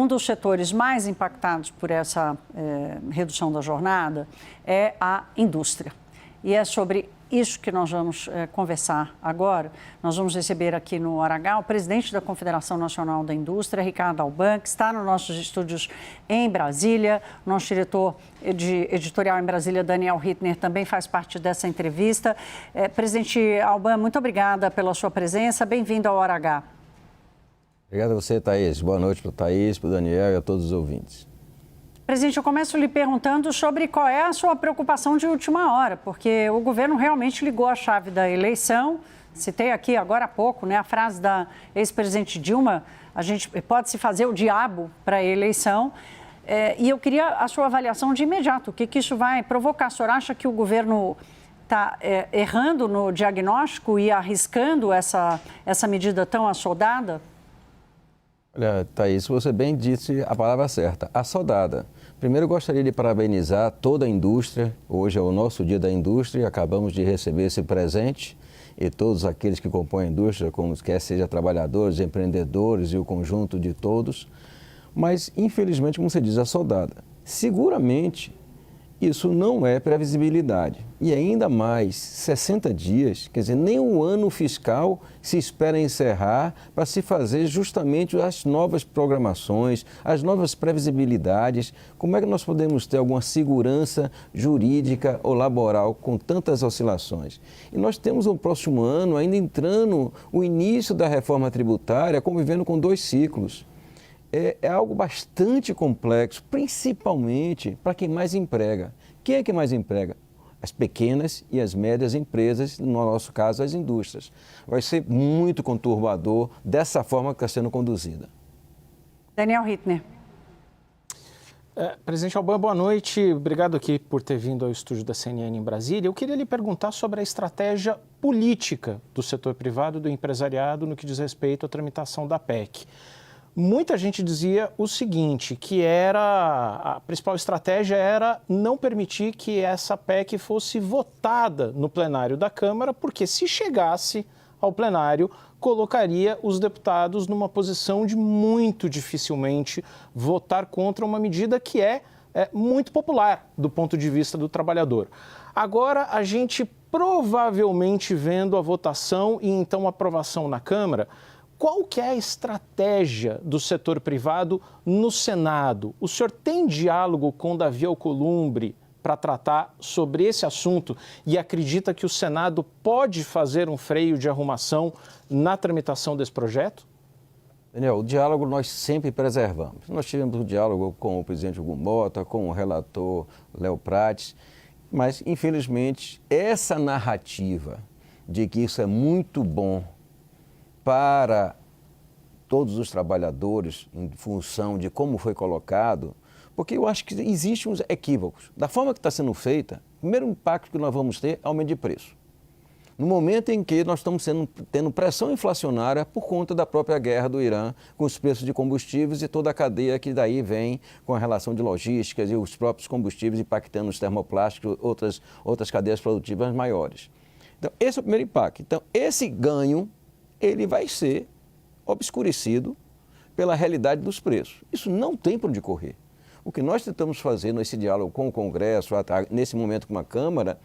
um dos setores mais impactados por essa redução da jornada é a indústria. E é sobre isso que nós vamos conversar agora. Nós vamos receber aqui no Hora H o presidente da Confederação Nacional da Indústria, Ricardo Alban, que está nos nossos estúdios em Brasília. Nosso diretor de editorial em Brasília, Daniel Hittner, também faz parte dessa entrevista. Presidente Alban, muito obrigada pela sua presença. Bem-vindo ao Hora H. Obrigado a você, Thaís. Boa noite para o Thaís, para o Daniel e a todos os ouvintes. Presidente, eu começo lhe perguntando sobre qual é a sua preocupação de última hora, porque o governo realmente ligou a chave da eleição. Citei aqui agora há pouco, né, a frase da ex-presidente Dilma: a gente pode se fazer o diabo para a eleição. E eu queria a sua avaliação de imediato. O que isso vai provocar? O senhor acha que o governo está errando no diagnóstico e arriscando essa medida tão assodada? Olha, Thaís, você bem disse a palavra certa, assodada. Primeiro, eu gostaria de parabenizar toda a indústria. Hoje é o nosso dia da indústria e acabamos de receber esse presente. E todos aqueles que compõem a indústria, como quer seja trabalhadores, empreendedores e o conjunto de todos. Mas, infelizmente, como você diz, assodada. Seguramente, isso não é previsibilidade. E ainda mais, 60 dias, quer dizer, nem um ano fiscal se espera encerrar para se fazer justamente as novas programações, as novas previsibilidades. Como é que nós podemos ter alguma segurança jurídica ou laboral com tantas oscilações? E nós temos no próximo ano, ainda entrando o início da reforma tributária, convivendo com 2 ciclos. É algo bastante complexo, principalmente para quem mais emprega. Quem é que mais emprega? As pequenas e as médias empresas, no nosso caso, as indústrias. Vai ser muito conturbador dessa forma que está sendo conduzida. Daniel Hittner. Presidente Alban, boa noite. Obrigado aqui por ter vindo ao estúdio da CNN em Brasília. Eu queria lhe perguntar sobre a estratégia política do setor privado e do empresariado no que diz respeito à tramitação da PEC. Muita gente dizia o seguinte, que a principal estratégia era não permitir que essa PEC fosse votada no plenário da Câmara, porque se chegasse ao plenário, colocaria os deputados numa posição de muito dificilmente votar contra uma medida que é muito popular do ponto de vista do trabalhador. Agora, a gente provavelmente vendo a votação e então a aprovação na Câmara, qual que é a estratégia do setor privado no Senado? O senhor tem diálogo com Davi Alcolumbre para tratar sobre esse assunto e acredita que o Senado pode fazer um freio de arrumação na tramitação desse projeto? Daniel, o diálogo nós sempre preservamos. Nós tivemos um diálogo com o presidente Hugo Mota, com o relator Léo Prates, mas, infelizmente, essa narrativa de que isso é muito bom para todos os trabalhadores, em função de como foi colocado, porque eu acho que existem uns equívocos. Da forma que está sendo feita, o primeiro impacto que nós vamos ter é aumento de preço. No momento em que nós estamos tendo pressão inflacionária por conta da própria guerra do Irã, com os preços de combustíveis e toda a cadeia que daí vem com a relação de logísticas e os próprios combustíveis impactando os termoplásticos e outras cadeias produtivas maiores. Então, esse é o primeiro impacto. Então, esse ganho ele vai ser obscurecido pela realidade dos preços. Isso não tem para onde correr. O que nós tentamos fazer nesse diálogo com o Congresso, nesse momento com a Câmara,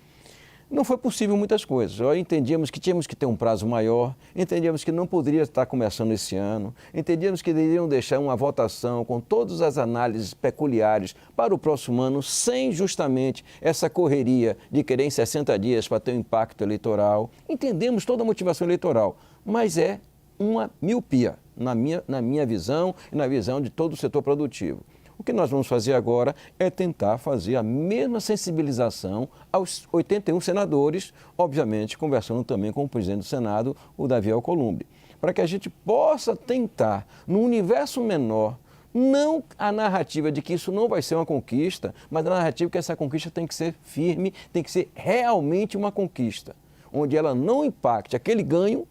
não foi possível muitas coisas. Nós entendíamos que tínhamos que ter um prazo maior, entendíamos que não poderia estar começando esse ano, entendíamos que deveriam deixar uma votação com todas as análises peculiares para o próximo ano, sem justamente essa correria de querer em 60 dias para ter um impacto eleitoral. Entendemos toda a motivação eleitoral, mas é uma miopia, na minha visão e na visão de todo o setor produtivo. O que nós vamos fazer agora é tentar fazer a mesma sensibilização aos 81 senadores, obviamente conversando também com o presidente do Senado, o Davi Alcolumbre, para que a gente possa tentar, num universo menor, não a narrativa de que isso não vai ser uma conquista, mas a narrativa que essa conquista tem que ser firme, tem que ser realmente uma conquista, onde ela não impacte aquele ganho,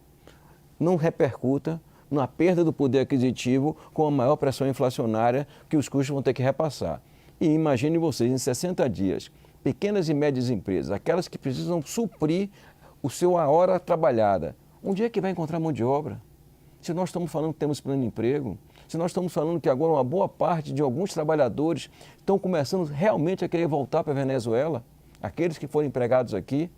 não repercuta na perda do poder aquisitivo com a maior pressão inflacionária que os custos vão ter que repassar. E imagine vocês, em 60 dias, pequenas e médias empresas, aquelas que precisam suprir a hora trabalhada, onde é que vai encontrar mão de obra? Se nós estamos falando que temos plano de emprego, Se nós estamos falando que agora uma boa parte de alguns trabalhadores estão começando realmente a querer voltar para a Venezuela, aqueles que foram empregados aqui,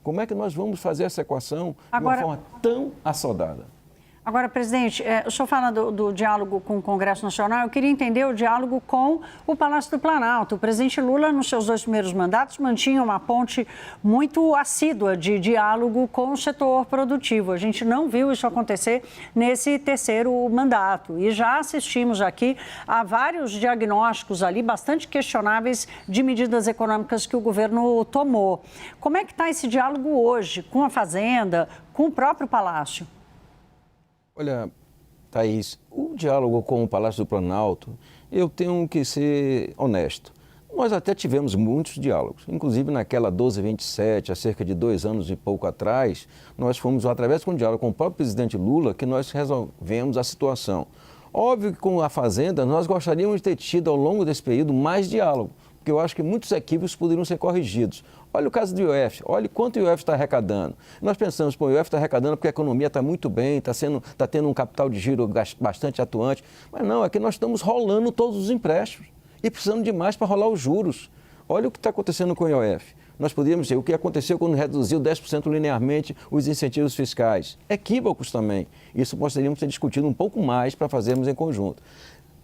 como é que nós vamos fazer essa equação de uma forma tão assodada? Agora, presidente, o senhor fala do diálogo com o Congresso Nacional, eu queria entender o diálogo com o Palácio do Planalto. O presidente Lula, nos seus 2 primeiros mandatos, mantinha uma ponte muito assídua de diálogo com o setor produtivo. A gente não viu isso acontecer nesse 3º mandato. E já assistimos aqui a vários diagnósticos ali bastante questionáveis de medidas econômicas que o governo tomou. Como é que está esse diálogo hoje com a Fazenda, com o próprio Palácio? Olha, Thaís, o diálogo com o Palácio do Planalto, eu tenho que ser honesto. Nós até tivemos muitos diálogos, inclusive naquela 1227, há cerca de 2 anos e pouco atrás, nós fomos, através de um diálogo com o próprio presidente Lula, que nós resolvemos a situação. Óbvio que com a Fazenda, nós gostaríamos de ter tido ao longo desse período mais diálogo, porque eu acho que muitos equívocos poderiam ser corrigidos. Olha o caso do IOF, olha quanto o IOF está arrecadando. Nós pensamos, pô, o IOF está arrecadando porque a economia está muito bem, está tendo um capital de giro bastante atuante. Mas não, é que nós estamos rolando todos os empréstimos e precisando de mais para rolar os juros. Olha o que está acontecendo com o IOF. Nós poderíamos dizer o que aconteceu quando reduziu 10% linearmente os incentivos fiscais. Equívocos também. Isso poderíamos ter discutido um pouco mais para fazermos em conjunto.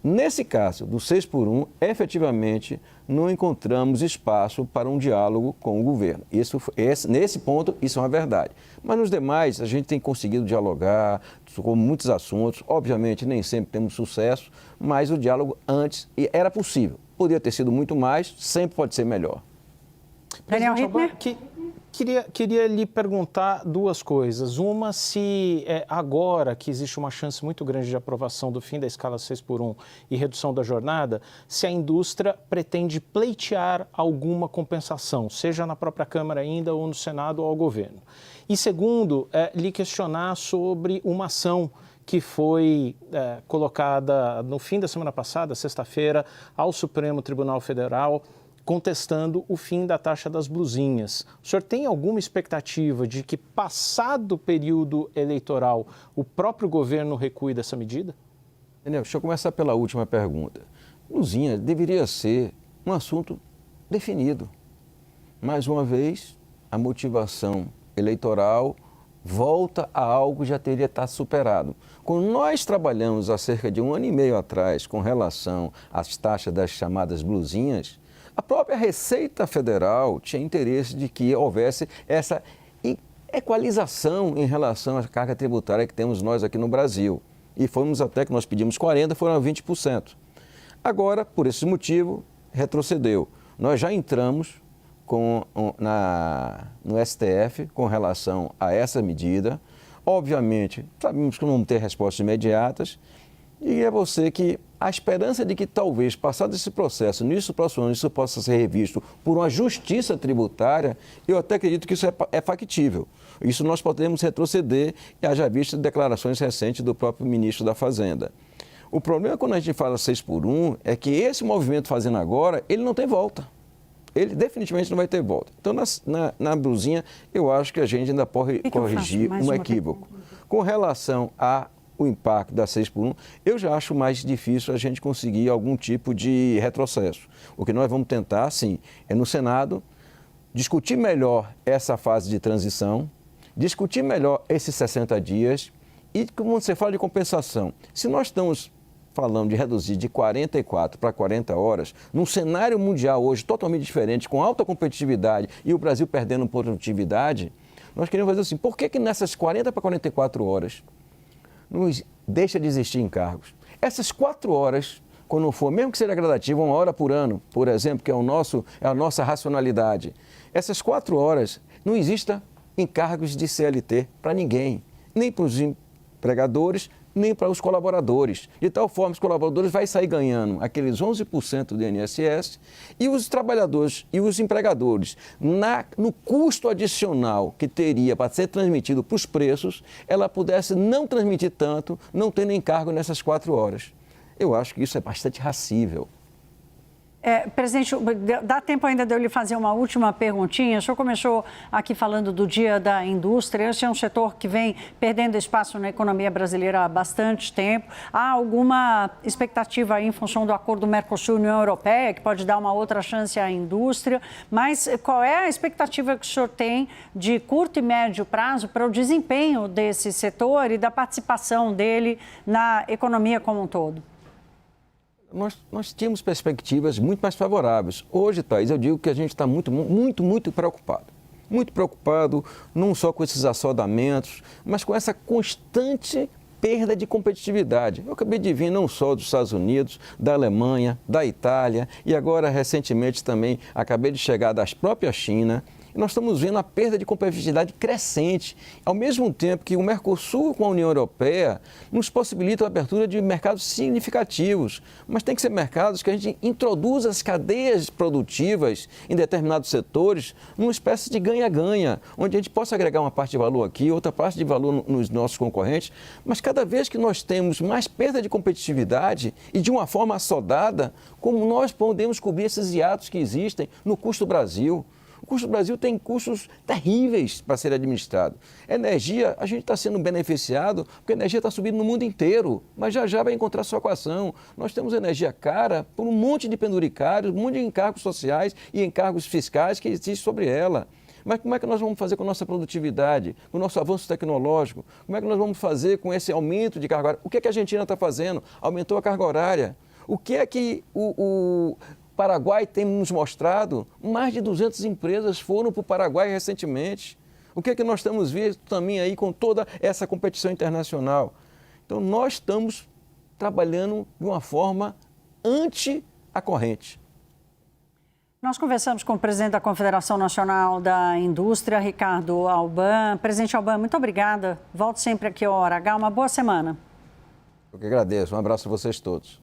Nesse caso, do 6x1, efetivamente, não encontramos espaço para um diálogo com o governo. Nesse ponto, isso é uma verdade. Mas nos demais, a gente tem conseguido dialogar com muitos assuntos. Obviamente, nem sempre temos sucesso, mas o diálogo antes era possível. Poderia ter sido muito mais, sempre pode ser melhor. Daniel Hittner? Queria lhe perguntar 2 coisas. Uma, se agora que existe uma chance muito grande de aprovação do fim da escala 6x1 e redução da jornada, se a indústria pretende pleitear alguma compensação, seja na própria Câmara ainda ou no Senado ou ao governo. E segundo, lhe questionar sobre uma ação que foi colocada no fim da semana passada, sexta-feira, ao Supremo Tribunal Federal, contestando o fim da taxa das blusinhas. O senhor tem alguma expectativa de que, passado o período eleitoral, o próprio governo recue dessa medida? Daniel, deixa eu começar pela última pergunta. Blusinha deveria ser um assunto definido. Mais uma vez, a motivação eleitoral volta a algo que já teria estado superado. Quando nós trabalhamos há cerca de 1 ano e meio atrás com relação às taxas das chamadas blusinhas, a própria Receita Federal tinha interesse de que houvesse essa equalização em relação à carga tributária que temos nós aqui no Brasil. E fomos até que nós pedimos 40%, foram 20%. Agora, por esse motivo, retrocedeu. Nós já entramos no STF com relação a essa medida. Obviamente, sabemos que não vamos ter respostas imediatas. E é você que a esperança de que talvez, passado esse processo, nisso próximo ano, isso possa ser revisto por uma justiça tributária, eu até acredito que isso é factível. Isso nós podemos retroceder e haja visto declarações recentes do próprio ministro da Fazenda. O problema quando a gente fala 6x1 é que esse movimento fazendo agora, ele não tem volta. Ele definitivamente não vai ter volta. Então, na blusinha, eu acho que a gente ainda pode corrigir um equívoco. Com relação o impacto da 6x1, eu já acho mais difícil a gente conseguir algum tipo de retrocesso. O que nós vamos tentar, sim, é no Senado discutir melhor essa fase de transição, discutir melhor esses 60 dias e, como você fala de compensação, se nós estamos falando de reduzir de 44 para 40 horas, num cenário mundial hoje totalmente diferente, com alta competitividade e o Brasil perdendo produtividade, nós queremos fazer assim, por que nessas 40 para 44 horas não deixa de existir encargos? Essas 4 horas, quando for, mesmo que seja gradativo, 1 hora por ano, por exemplo, que é a nossa racionalidade, essas 4 horas não exista encargos de CLT para ninguém, nem para os empregadores, nem para os colaboradores. De tal forma que os colaboradores vão sair ganhando aqueles 11% do INSS e os trabalhadores e os empregadores, no custo adicional que teria para ser transmitido para os preços, ela pudesse não transmitir tanto, não tendo encargo nessas 4 horas. Eu acho que isso é bastante racível. Presidente, dá tempo ainda de eu lhe fazer uma última perguntinha. O senhor começou aqui falando do Dia da Indústria. Esse é um setor que vem perdendo espaço na economia brasileira há bastante tempo. Há alguma expectativa aí em função do acordo Mercosul-União Europeia, que pode dar uma outra chance à indústria? Mas qual é a expectativa que o senhor tem de curto e médio prazo para o desempenho desse setor e da participação dele na economia como um todo? Nós tínhamos perspectivas muito mais favoráveis. Hoje, Thaís, eu digo que a gente está muito preocupado. Muito preocupado não só com esses assodamentos, mas com essa constante perda de competitividade. Eu acabei de vir não só dos Estados Unidos, da Alemanha, da Itália e agora, recentemente, também acabei de chegar da própria China. Nós estamos vendo a perda de competitividade crescente, ao mesmo tempo que o Mercosul com a União Europeia nos possibilita a abertura de mercados significativos, mas tem que ser mercados que a gente introduza as cadeias produtivas em determinados setores numa espécie de ganha-ganha, onde a gente possa agregar uma parte de valor aqui, outra parte de valor nos nossos concorrentes, mas cada vez que nós temos mais perda de competitividade e de uma forma assodada, como nós podemos cobrir esses hiatos que existem no custo Brasil? O custo do Brasil tem custos terríveis para ser administrado. Energia, a gente está sendo beneficiado porque a energia está subindo no mundo inteiro, mas já vai encontrar sua equação. Nós temos energia cara por um monte de penduricários, um monte de encargos sociais e encargos fiscais que existem sobre ela. Mas como é que nós vamos fazer com a nossa produtividade, com o nosso avanço tecnológico? Como é que nós vamos fazer com esse aumento de carga horária? O que é que a Argentina está fazendo? Aumentou a carga horária. O que é que o Paraguai tem nos mostrado? Mais de 200 empresas foram para o Paraguai recentemente. O que é que nós estamos vendo também aí com toda essa competição internacional? Então, nós estamos trabalhando de uma forma anti a corrente. Nós conversamos com o presidente da Confederação Nacional da Indústria, Ricardo Alban. Presidente Alban, muito obrigada. Volto sempre aqui ao Hora H. Uma boa semana. Eu que agradeço. Um abraço a vocês todos.